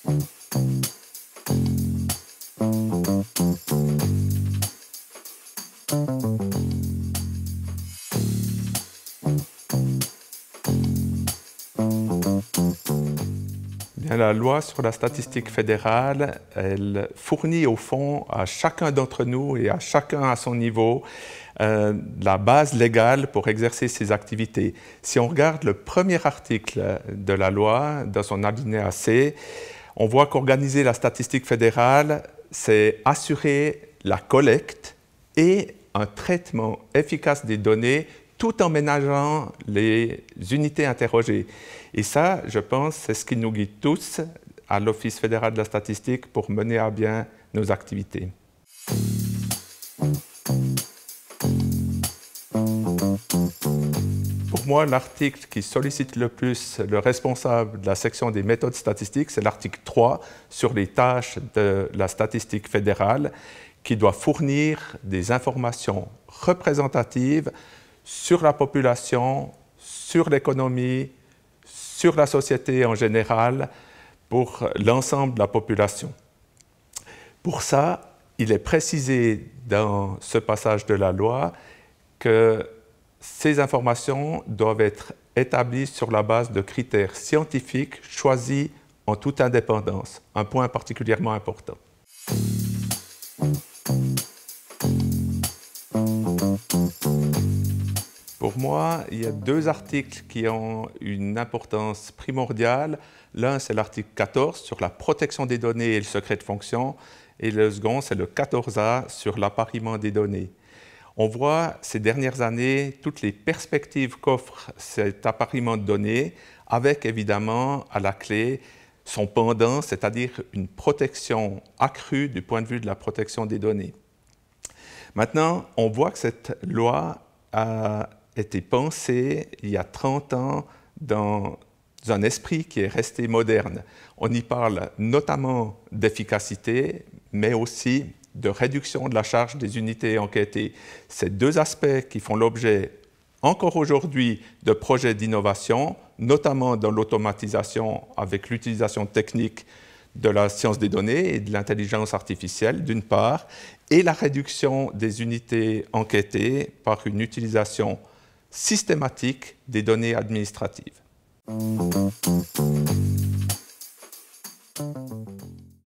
Bien, la loi sur la statistique fédérale, elle fournit au fond à chacun d'entre nous et à chacun à son niveau la base légale pour exercer ses activités. Si on regarde le premier article de la loi, dans son alinéa C, on voit qu'organiser la statistique fédérale, c'est assurer la collecte et un traitement efficace des données tout en ménageant les unités interrogées. Et ça, je pense, c'est ce qui nous guide tous à l'Office fédéral de la statistique pour mener à bien nos activités. Pour moi, l'article qui sollicite le plus le responsable de la section des méthodes statistiques, c'est l'article 3 sur les tâches de la statistique fédérale, qui doit fournir des informations représentatives sur la population, sur l'économie, sur la société en général, pour l'ensemble de la population. Pour ça, il est précisé dans ce passage de la loi que ces informations doivent être établies sur la base de critères scientifiques choisis en toute indépendance, un point particulièrement important. Pour moi, il y a deux articles qui ont une importance primordiale. L'un, c'est l'article 14 sur la protection des données et le secret de fonction, et le second, c'est le 14A sur l'appariement des données. On voit ces dernières années toutes les perspectives qu'offre cet appariement de données, avec évidemment à la clé son pendant, c'est-à-dire une protection accrue du point de vue de la protection des données. Maintenant, on voit que cette loi a été pensée il y a 30 ans dans un esprit qui est resté moderne. On y parle notamment d'efficacité, mais aussi de réduction de la charge des unités enquêtées. Ces deux aspects qui font l'objet, encore aujourd'hui, de projets d'innovation, notamment dans l'automatisation avec l'utilisation technique de la science des données et de l'intelligence artificielle, d'une part, et la réduction des unités enquêtées par une utilisation systématique des données administratives.